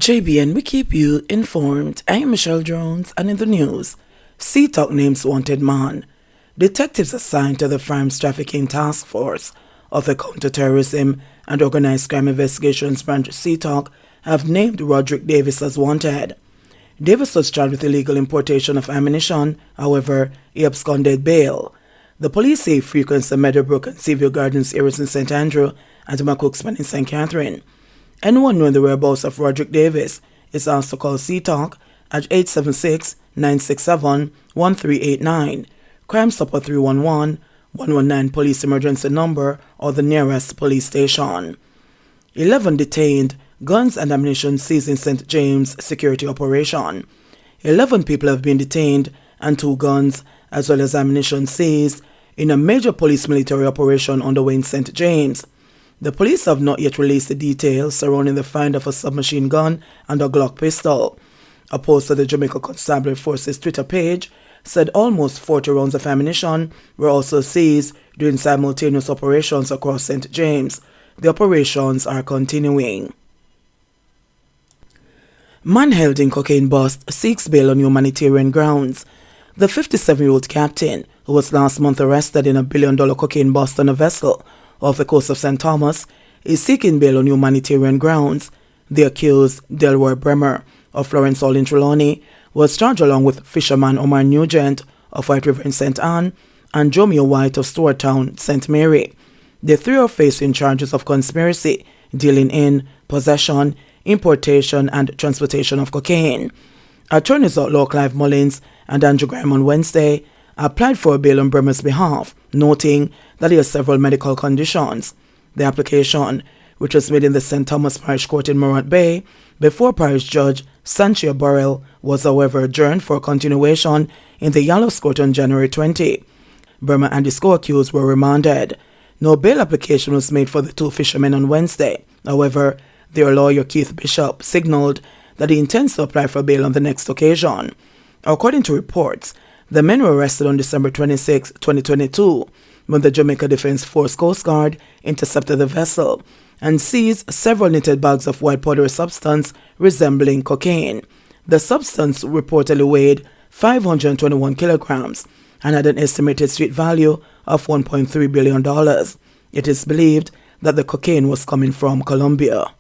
JBN, we keep you informed. I am Michelle Jones, and in the news, Sea-Talk names wanted man. Detectives assigned to the Crimes Trafficking Task Force of the Counter-Terrorism and Organized Crime Investigations Branch Sea-Talk have named Roderick Davis as wanted. Davis was charged with illegal importation of ammunition, however, he absconded bail. The police say he frequents the Meadowbrook and Seaview Gardens areas in St. Andrew and McCookspan in St. Catherine. Anyone knowing the whereabouts of Roderick Davis is asked to call Sea-Talk at 876-967-1389, Crime Support 311, 119 Police Emergency Number, or the nearest police station. 11 detained, guns and ammunition seized in St. James security operation. 11 people have been detained and 2 guns as well as ammunition seized in a major police military operation underway in St. James. The police have not yet released the details surrounding the find of a submachine gun and a Glock pistol. A post to the Jamaica Constabulary Force's Twitter page said almost 40 rounds of ammunition were also seized during simultaneous operations across St. James. The operations are continuing. Man held in cocaine bust seeks bail on humanitarian grounds. The 57-year-old captain, who was last month arrested in a $1 billion cocaine bust on a vessel off the coast of St. Thomas, is seeking bail on humanitarian grounds. The accused, Delroy Bremer of Florence Hall in Trelawney, was charged along with fisherman Omar Nugent of White River in St. Anne and Jomio White of Stewart Town, St. Mary. The 3 are facing charges of conspiracy, dealing in, possession, importation and transportation of cocaine. Attorneys Outlaw Clive Mullins and Andrew Graham on Wednesday applied for a bail on Bremer's behalf, noting that he has several medical conditions. The application, which was made in the St. Thomas Parish Court in Morant Bay before Parish Judge Sanchia Burrell, was however adjourned for continuation in the Yallows Court on January 20. Bremer and his co-accused were remanded. No bail application was made for the 2 fishermen on Wednesday. However, their lawyer Keith Bishop signaled that he intends to apply for bail on the next occasion. According to reports, the men were arrested on December 26, 2022, when the Jamaica Defence Force Coast Guard intercepted the vessel and seized several knitted bags of white powdery substance resembling cocaine. The substance reportedly weighed 521 kilograms and had an estimated street value of $1.3 billion. It is believed that the cocaine was coming from Colombia.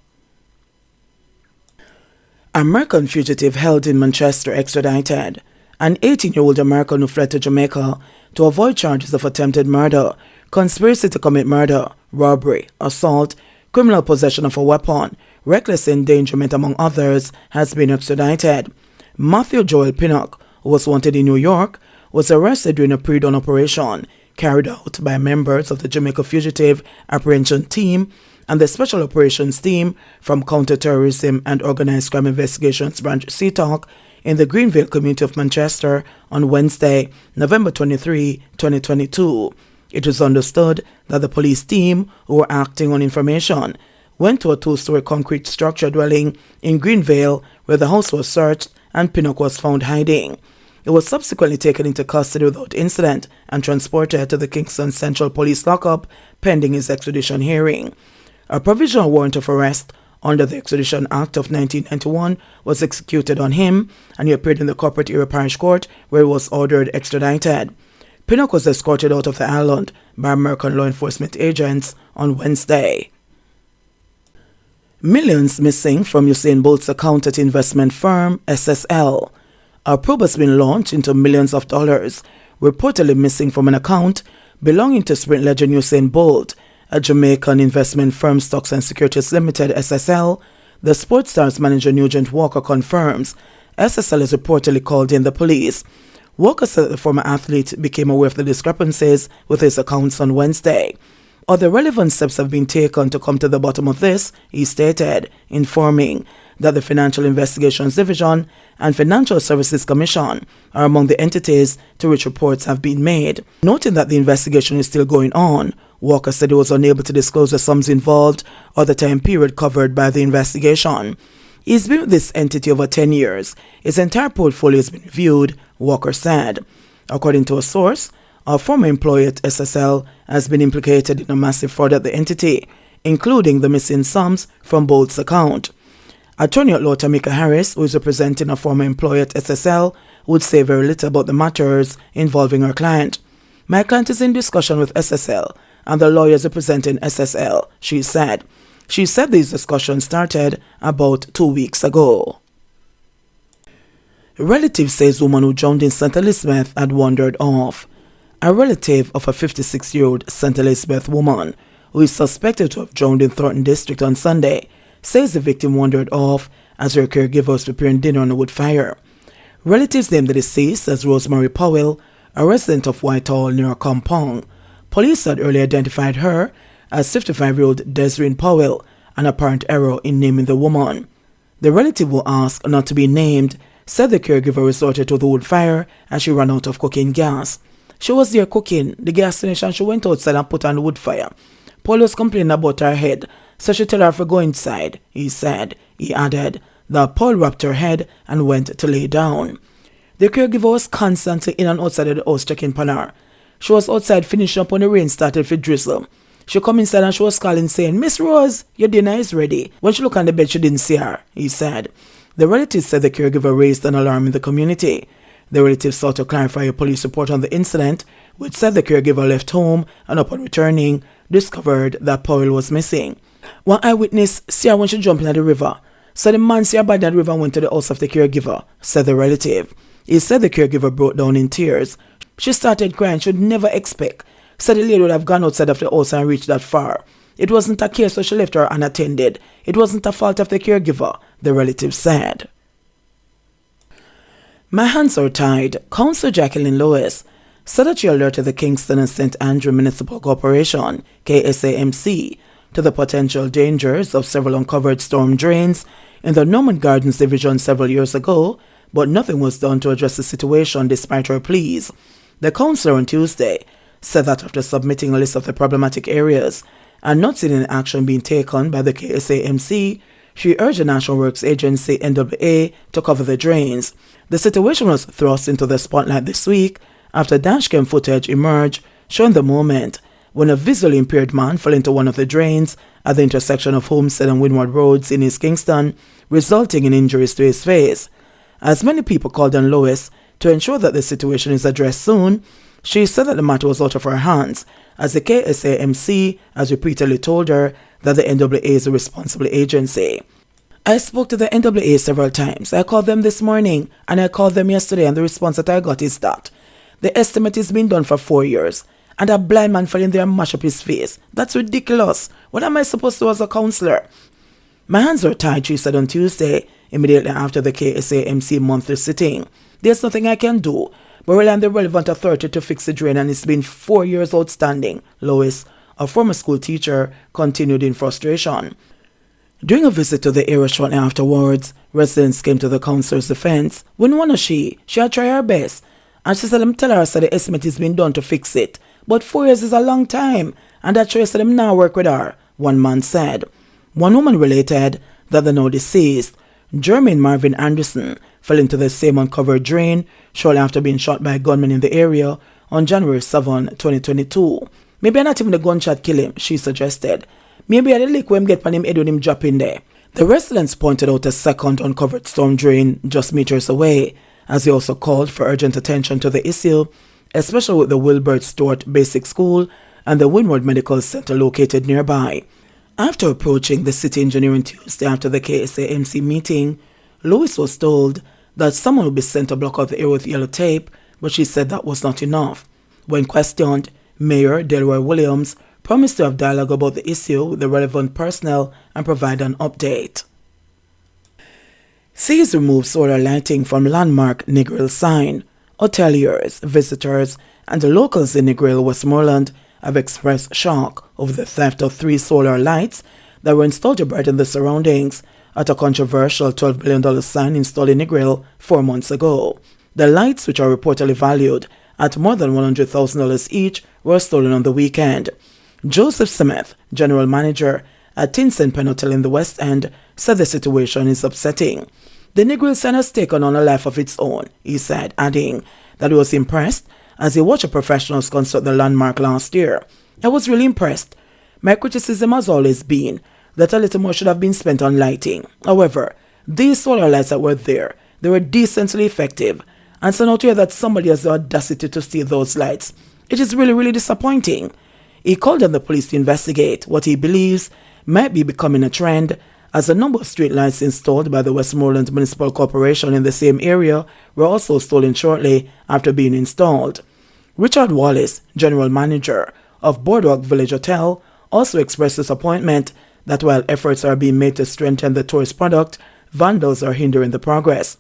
American fugitive held in Manchester extradited. An 18-year-old American who fled to Jamaica to avoid charges of attempted murder, conspiracy to commit murder, robbery, assault, criminal possession of a weapon, reckless endangerment among others, has been extradited. Matthew Joel Pinnock, who was wanted in New York, was arrested during a pre-dawn operation carried out by members of the Jamaica Fugitive Apprehension Team and the Special Operations Team from Counter-Terrorism and Organized Crime Investigations Branch Sea-Talk in the Greenville community of Manchester on Wednesday, November 23, 2022. It was understood that the police team, who were acting on information, went to a 2-story concrete structure dwelling in Greenville where the house was searched and Pinnock was found hiding. He was subsequently taken into custody without incident and transported to the Kingston Central Police lockup pending his extradition hearing. A provisional warrant of arrest under the Extradition Act of 1991 was executed on him, and he appeared in the Corporate Area Parish Court where he was ordered extradited. Pinnock was escorted out of the island by American law enforcement agents on Wednesday. Millions missing from Usain Bolt's account at investment firm SSL. A probe has been launched into millions of dollars reportedly missing from an account belonging to sprint legend Usain Bolt, a Jamaican investment firm Stocks and Securities Limited SSL. The sports star's manager Nugent Walker confirms SSL has reportedly called in the police. Walker said that the former athlete became aware of the discrepancies with his accounts on Wednesday. Other relevant steps have been taken to come to the bottom of this, he stated, informing that the Financial Investigations Division and Financial Services Commission are among the entities to which reports have been made. Noting that the investigation is still going on, Walker said he was unable to disclose the sums involved or the time period covered by the investigation. He's been with this entity over 10 years. His entire portfolio has been reviewed, Walker said. According to a source, a former employee at SSL has been implicated in a massive fraud at the entity, including the missing sums from Bolt's account. Attorney at law Tamika Harris, who is representing a former employee at SSL, would say very little about the matters involving her client. My client is in discussion with SSL and the lawyers representing SSL, she said. She said these discussions started about 2 weeks ago. A relative says woman who drowned in St. Elizabeth had wandered off. A relative of a 56-year-old St. Elizabeth woman who is suspected to have drowned in Thornton District on Sunday says the victim wandered off as her caregiver was preparing dinner on a wood fire. Relatives named the deceased as Rosemary Powell, a resident of Whitehall near Kompong. Police had earlier identified her as 55-year-old Desiree Powell, an apparent error in naming the woman. The relative who asked not to be named said the caregiver resorted to the wood fire as she ran out of cooking gas. She was there cooking the gas finished and she went outside and put on the wood fire. Paul was complaining about her head, so she told her to go inside, he said. He added that Paul wrapped her head and went to lay down. The caregiver was constantly in and outside of the house checking on her. She was outside finishing up when the rain started to drizzle. She come inside and she was calling saying, "Miss Rose, your dinner is ready." When she looked on the bed, she didn't see her, he said. The relatives said the caregiver raised an alarm in the community. The relatives sought to clarify a police report on the incident, which said the caregiver left home and upon returning, discovered that Powell was missing. One eyewitness saw her when she jumped into the river. So the man saw her body in the river and went to the house of the caregiver, said the relative. He said the caregiver broke down in tears. She started crying. She would never expect. Said the lady would have gone outside of the house and reached that far. It wasn't a case, so she left her unattended. It wasn't a fault of the caregiver, the relative said. My hands are tied. Councillor Jacqueline Lewis said that she alerted the Kingston and St. Andrew Municipal Corporation, KSAMC, to the potential dangers of several uncovered storm drains in the Norman Gardens division several years ago, but nothing was done to address the situation despite her pleas. The councillor on Tuesday said that after submitting a list of the problematic areas and not seeing any action being taken by the KSAMC, she urged the National Works Agency NWA to cover the drains. The situation was thrust into the spotlight this week after dashcam footage emerged showing the moment when a visually impaired man fell into one of the drains at the intersection of Homestead and Windward Roads in East Kingston, resulting in injuries to his face. As many people called on Lois to ensure that the situation is addressed soon, she said that the matter was out of her hands, as the KSAMC has repeatedly told her that the NWA is a responsible agency. I spoke to the NWA several times. I called them this morning and I called them yesterday, and the response that I got is that the estimate is being done for 4 years and a blind man fell in there and mashed up his face. That's ridiculous. What am I supposed to do as a counsellor? My hands are tied, she said on Tuesday, immediately after the KSAMC monthly sitting. There's nothing I can do but rely on the relevant authority to fix the drain, and it's been 4 years outstanding, Lois, a former school teacher, continued in frustration. During a visit to the area shortly afterwards, residents came to the councillor's defense. When one of she had tried her best, and she said them tell her the estimate is being done to fix it. But 4 years is a long time, and that shows them now work with her, one man said. One woman related that the now deceased, Jermaine Marvin Anderson, fell into the same uncovered drain shortly after being shot by a gunman in the area on January 7, 2022. Maybe not even the gunshot kill him, she suggested. Maybe at the lick when him get pan him head when him drop in there. The residents pointed out a second uncovered storm drain just meters away, as they also called for urgent attention to the issue, especially with the Wilbert Stewart Basic School and the Windward Medical Center located nearby. After approaching the city engineer on Tuesday after the KSAMC meeting, Lewis was told that someone would be sent to block out the area with yellow tape, but she said that was not enough. When questioned, Mayor Delroy Williams promised to have dialogue about the issue with the relevant personnel and provide an update. Seas remove solar lighting from landmark Negril sign. Hoteliers, visitors, and the locals in Negril, Westmoreland have expressed shock over the theft of 3 solar lights that were installed to brighten the surroundings at a controversial $12 billion sign installed in Negril 4 months ago. The lights, which are reportedly valued at more than $100,000 each, were stolen on the weekend. Joseph Smith, general manager at Tinson Pen Hotel in the West End, said the situation is upsetting. The Negril sign has taken on a life of its own, he said, adding that he was impressed as he watched professionals construct the landmark last year. I was really impressed. My criticism has always been that a little more should have been spent on lighting. However, These solar lights that were there, they were decently effective. And so now to hear that somebody has the audacity to steal those lights, it is really, really disappointing. He called on the police to investigate what he believes might be becoming a trend, as a number of street lights installed by the Westmoreland Municipal Corporation in the same area were also stolen shortly after being installed. Richard Wallace, general manager of Boardwalk Village Hotel, also expressed disappointment that while efforts are being made to strengthen the tourist product, vandals are hindering the progress.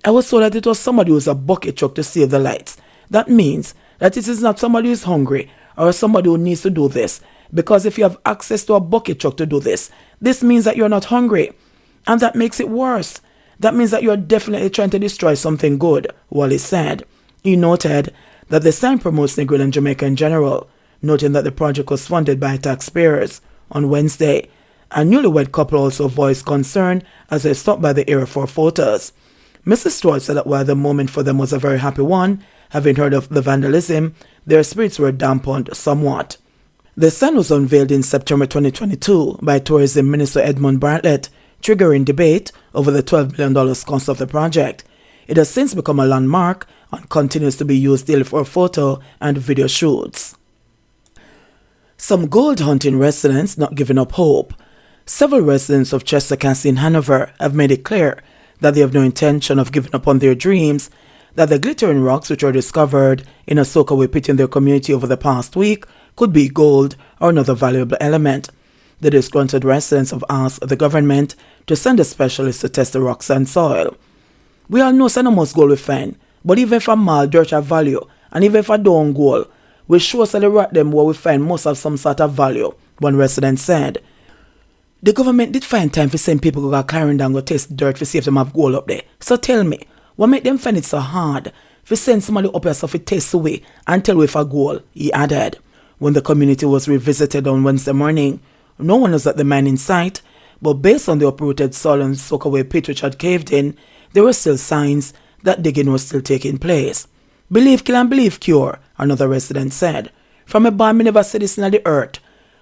I was told that it was somebody who used a bucket truck to save the lights. That means that it is not somebody who is hungry or somebody who needs to do this, because if you have access to a bucket truck to do this means that you're not hungry, and that makes it worse. That means that you're definitely trying to destroy something good, Wallace said. He noted that the sign promotes Negro and Jamaica in general, noting that the project was funded by taxpayers. On Wednesday, a newlywed couple also voiced concern as they stopped by the area for photos. Mrs. Stewart said that while the moment for them was a very happy one, having heard of the vandalism, their spirits were dampened somewhat. The sign was unveiled in September 2022 by Tourism Minister Edmund Bartlett, triggering debate over the $12 million cost of the project. It has since become a landmark and continues to be used daily for photo and video shoots. Some gold hunting residents not giving up hope. Several residents of Chester Castle in Hanover have made it clear that they have no intention of giving up on their dreams, that the glittering rocks which were discovered in a soakaway pit in their community over the past week could be gold or another valuable element. The disgruntled residents have asked the government to send a specialist to test the rocks and soil. We all know that no most gold we find, but even if a mall dirt have value, and even if a don't gold, we sure say the rock them where we find must have some sort of value, one resident said. The government did find time to send people to go Clarendon and go test dirt to see if them have gold up there. So tell me, what make them find it so hard to send somebody up here so to test away and tell we for gold, he added. When the community was revisited on Wednesday morning, no one was at the mine in sight, but based on the uprooted soil and soakaway pit which had caved in, there were still signs that digging was still taking place. Believe kill and believe cure, another resident said. From a bar, me never said this in the earth.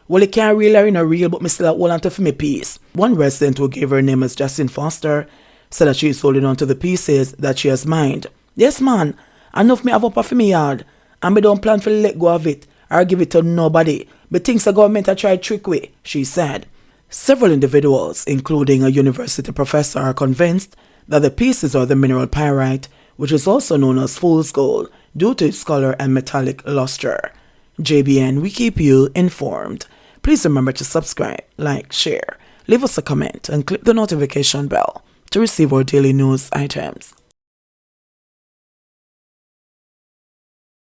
Well, it can't real or in a real, but me still hold on to for me piece. One resident who gave her name as Justin Foster said that she is holding on to the pieces that she has mined. Yes, man, enough me have up for me yard, and me don't plan to let go of it or give it to nobody, but things the government are trying to trick way, she said. Several individuals, including a university professor, are convinced that the pieces are the mineral pyrite, which is also known as fool's gold, due to its color and metallic luster. JBN, we keep you informed. Please remember to subscribe, like, share, leave us a comment, and click the notification bell to receive our daily news items.